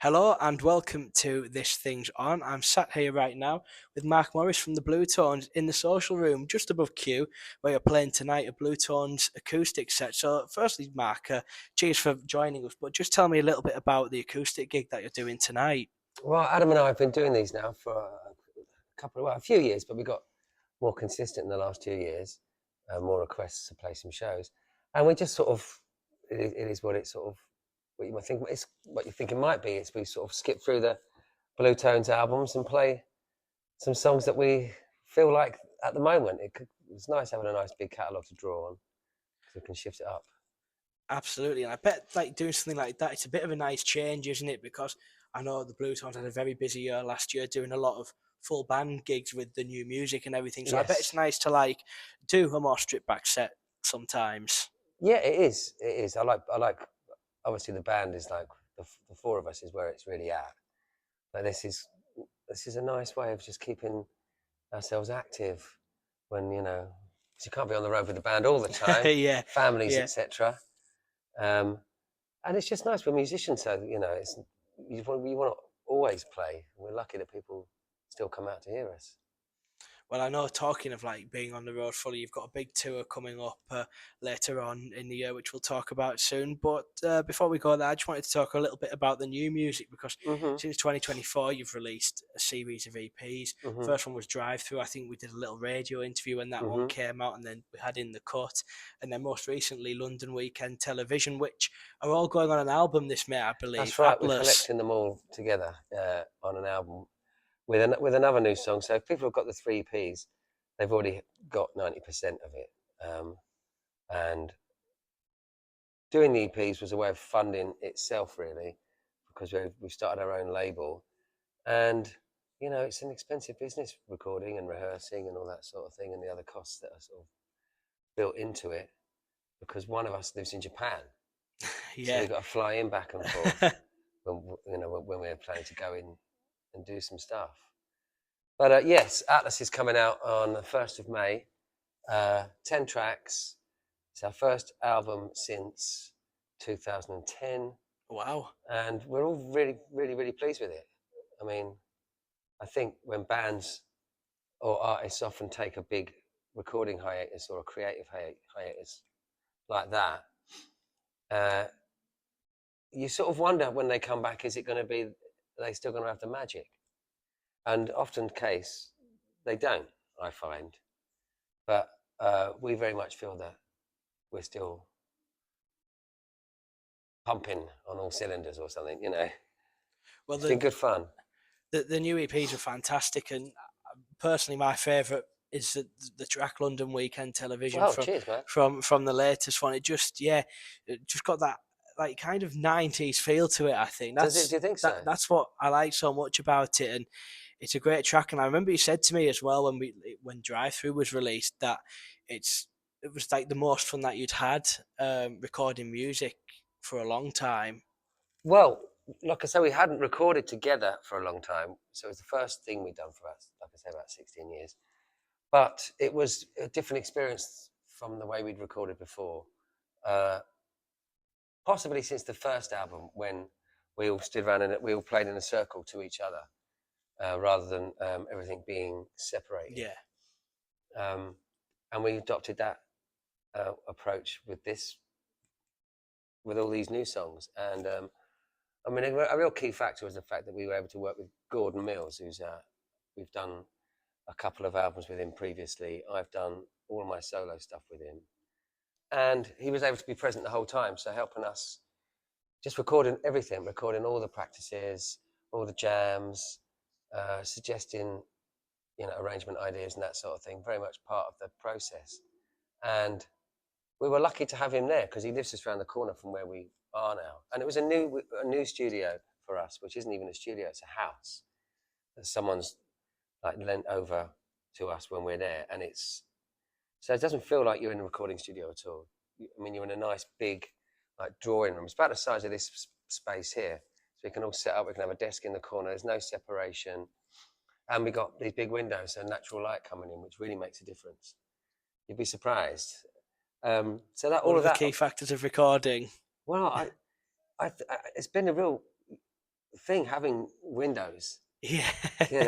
Hello and welcome to This Thing's On. I'm sat here right now with Mark Morris from the Bluetones in the social room just above Q, where you're playing tonight a Bluetones acoustic set. So, firstly, Mark, cheers for joining us, but just tell me a little bit about the acoustic gig that you're doing tonight. Well, Adam and I have been doing these now for a few years, but we got more consistent in the last 2 years. More requests to play some shows, and we just sort of it is what it's sort of what you might think it's what you think it might be. It's we sort of skip through the Bluetones albums and play some songs that we feel like at the moment. It's nice having a nice big catalogue to draw on because we can shift it up. Absolutely, and I bet like doing something like that, it's a bit of a nice change, isn't it? Because I know the Bluetones had a very busy year last year, doing a lot of full band gigs with the new music and everything. So I bet it's Yes, nice to like do a more stripped back set sometimes. yeah, it is. It is. I like. Obviously, the band is like the four of us is where it's really at. But this is a nice way of just keeping ourselves active when 'cause you can't be on the road with the band all the time, Yeah, families, yeah. etc. Um, and it's just nice for musicians. So it's you want to always play. We're lucky that people still come out to hear us. Well, I know talking of like being on the road fully, you've got a big tour coming up later on in the year, which we'll talk about soon. But before we go there, I just wanted to talk a little bit about the new music because Mhm. since 2024, you've released a series of EPs. Mhm. First one was Drive Through. I think we did a little radio interview when that one Mhm. came out, and then we had In the Cut. And then most recently, London Weekend Television, which are all going on an album this May, I believe. That's right. We're Atlas. collecting them all together on an album with another new song. So if people have got the three EPs, they've already got 90% of it. And doing the EPs was a way of funding itself, really, because we've started our own label, and it's an expensive business, recording and rehearsing and all that sort of thing, and the other costs that are sort of built into it. Because one of us lives in Japan, so Yeah. we've got to fly in back and forth when we're planning to go in and do some stuff. But yes, Atlas is coming out on the 1st of May. 10 tracks. It's our first album since 2010. Wow. And we're all really, really, really pleased with it. I mean, I think when bands or artists often take a big recording hiatus or a creative hiatus like that, uh, you sort of wonder when they come back, is it going to be, are they still going to have the magic? And often case, they don't, I find. But we very much feel that we're still pumping on all cylinders or something. Well, It's been good fun. the new EPs are fantastic, and personally, my favourite is the track London Weekend Television Well, from cheers, man. from the latest one. It just got that like kind of 90s feel to it. I think Does it? Do you think so? that's what I like so much about it, and it's a great track. And I remember you said to me as well when Drive Through was released that it was like the most fun that you'd had recording music for a long time. Well, like I say, we hadn't recorded together for a long time, so it was the first thing we'd done for about, like I say, about 16 years. But it was a different experience from the way we'd recorded before. Uh, Possibly since the first album, when we all stood around and we all played in a circle to each other, rather than everything being separated. Yeah. Um, and we adopted that approach with all these new songs. And I mean, a real key factor was the fact that we were able to work with Gordon Mills, who's we've done a couple of albums with him previously. I've done all of my solo stuff with him, and he was able to be present the whole time, so helping us just recording everything, recording all the practices, all the jams, suggesting arrangement ideas and that sort of thing. Very much part of the process, and we were lucky to have him there because he lives just around the corner from where we are now. And it was a new studio for us, which isn't even a studio; it's a house that someone's like lent over to us when we're there, and it doesn't feel like you're in a recording studio at all. I mean, you're in a nice big like drawing room. It's about the size of this space here, so we can all set up. We can have a desk in the corner. There's no separation, and we got these big windows, so natural light coming in, which really makes a difference. You'd be surprised. So that One all of of the that. key factors of recording. Well, it's been a real. thing having windows, Yeah. you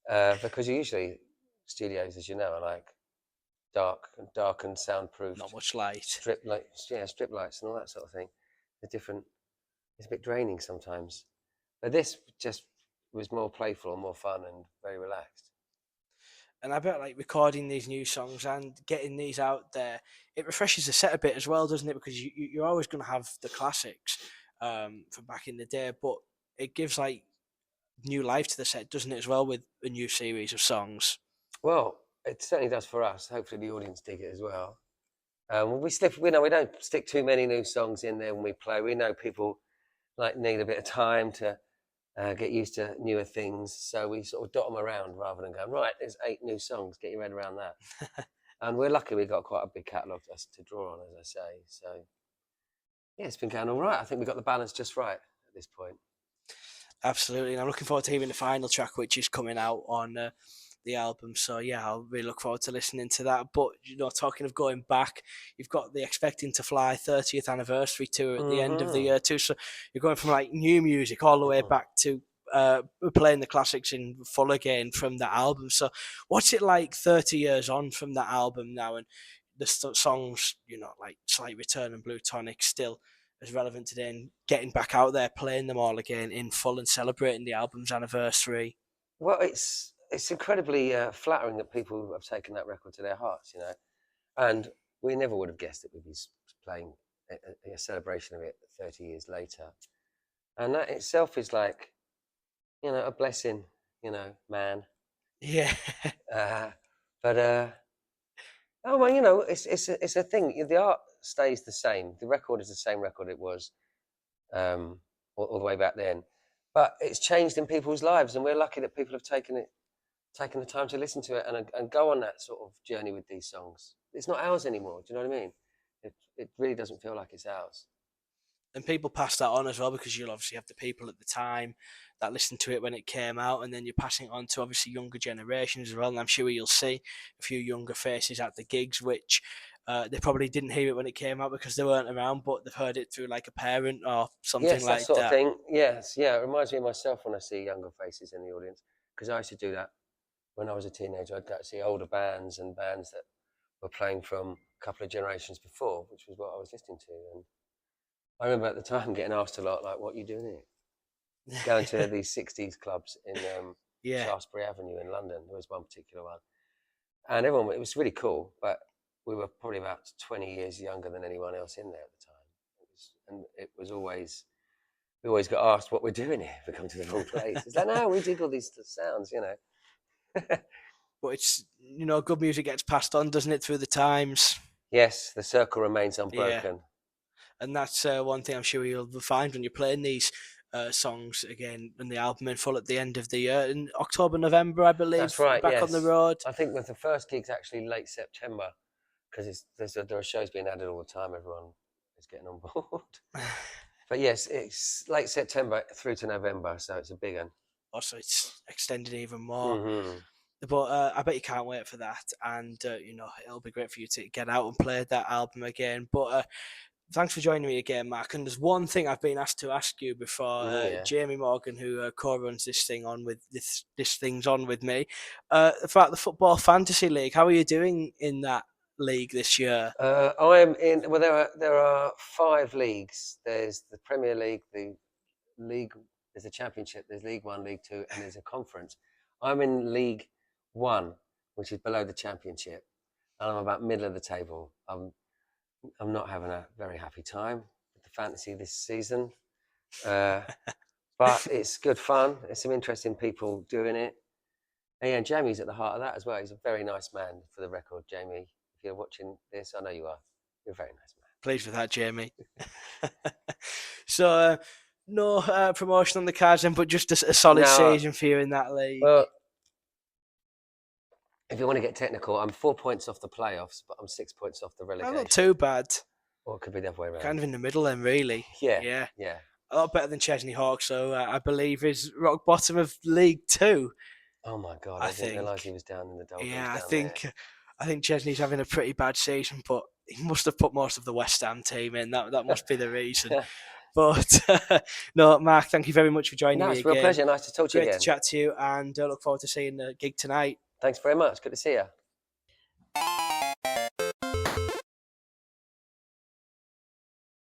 know, because usually studios, as you know, are like dark and Not soundproofed, much light. strip lights and all that sort of thing. They're different. It's a bit draining sometimes, but this just was more playful and more fun and very relaxed. And I bet like recording these new songs and getting these out there, it refreshes the set a bit as well, doesn't it? Because you're always going to have the classics from back in the day, but it gives like new life to the set, doesn't it? As well with a new series of songs. Well, it certainly does for us. Hopefully, the audience dig it as well. We know we don't stick too many new songs in there when we play. We know people like need a bit of time to get used to newer things, so we sort of dot them around rather than going right. There's 8 new songs. Get your head around that. And we're lucky we got quite a big catalogue to draw on, as I say. So yeah, it's been going all right. I think we got the balance just right at this point. Absolutely, and I'm looking forward to hearing the final track, which is coming out on the album. So yeah, I'll really look forward to listening to that. But talking of going back, you've got the Expecting to Fly 30th anniversary tour at the end of the Mm-hmm. year too. So you're going from like new music all the way Mm-hmm. back to playing the classics in full again from the album. So what's it like 30 years on from that album now, and the songs, like Slight Return and Bluetonic still as relevant today, and getting back out there, playing them all again in full and celebrating the album's anniversary. Well, it's incredibly flattering that people have taken that record to their hearts, and we never would have guessed that we'd be playing a celebration of it 30 years later, and that itself is like, a blessing, man. Yeah. Uh, but oh well, it's a thing. The art stays the same. The record is the same record it was um, all the way back then, but it's changed in people's lives, and we're lucky that people have taken the time to listen to it and go on that sort of journey with these songs. It's not ours anymore. Do you know what I mean? It really doesn't feel like it's ours. And people pass that on as well, because you'll obviously have the people at the time that listened to it when it came out, and then you're passing it on to obviously younger generations as well. And I'm sure you'll see a few younger faces at the gigs, which they probably didn't hear it when it came out because they weren't around, but they've heard it through like a parent or something Yes, that like sort of that. thing. Yes, yeah. It reminds me of myself when I see younger faces in the audience, because I used to do that when I was a teenager. I'd go to see older bands and bands that were playing from a couple of generations before, which was what I was listening to. And I remember at the time getting asked a lot, like, "What are you doing here?" Going to these '60s clubs in Yeah. Shaftesbury Avenue in London. There was one particular one, and everyone, it was really cool, but we were probably about 20 years younger than anyone else in there at the time. And it was always, we always got asked what we're doing here. We're coming to the wrong place. It's like, no, we dig all these sounds. But it's, good music gets passed on, doesn't it, through the times? Yes, the circle remains Yeah. unbroken. And that's one thing I'm sure you'll find when you're playing these songs again and the album in full at the end of the year in October, November, I That's believe, right. back on the Yes, road. I think that the first gig's actually late September, because there are shows being added all the time. Everyone is getting on board. But yes, it's late September through to November, so it's a big one. Also, it's extended even more. Mm-hmm. But I bet you can't wait for that, and it'll be great for you to get out and play that album again. But thanks for joining me again, Mark. And there's one thing I've been asked to ask you before. Mm, yeah. Jamie Morgan, who co-runs this thing on with this thing's on with me, about the Football Fantasy League. How are you doing in that league this year? I am in. Well, there are 5 leagues. There's the Premier League, the league. There's a Championship. There's League One, League Two, and there's a Conference. I'm in League One, which is below the Championship, and I'm about middle of the table. I'm not having a very happy time with the fantasy this season, uh, but it's good fun. There's some interesting people doing it. And yeah, Jamie's at the heart of that as well. He's a very nice man, for the record, Jamie. If you're watching this, I know you are. You're a very nice man. Pleased with that, Jamie. So, no promotion on the cards, then, but just a solid Now, season for you in that league. well, if you want to get technical, I'm 4 points off the playoffs, but I'm 6 points off the Well, not relegation. too bad. Or it could be the other way around. Kind of in the middle, then, really. Yeah, Yeah. yeah. A lot better than Chesney Hawks, so I believe is rock bottom of League Two. Oh my God, I I didn't realise he think. was down in the doldrums Yeah, down there. I think Chesney's having a pretty bad season, but he must have put most of the West Ham team in. That must be the reason. But no, Mark, thank you very much for joining No, me it's a real again. pleasure. Nice to talk to you Great to again. chat to you, and look forward to seeing the gig tonight. Thanks very much. Good to see you.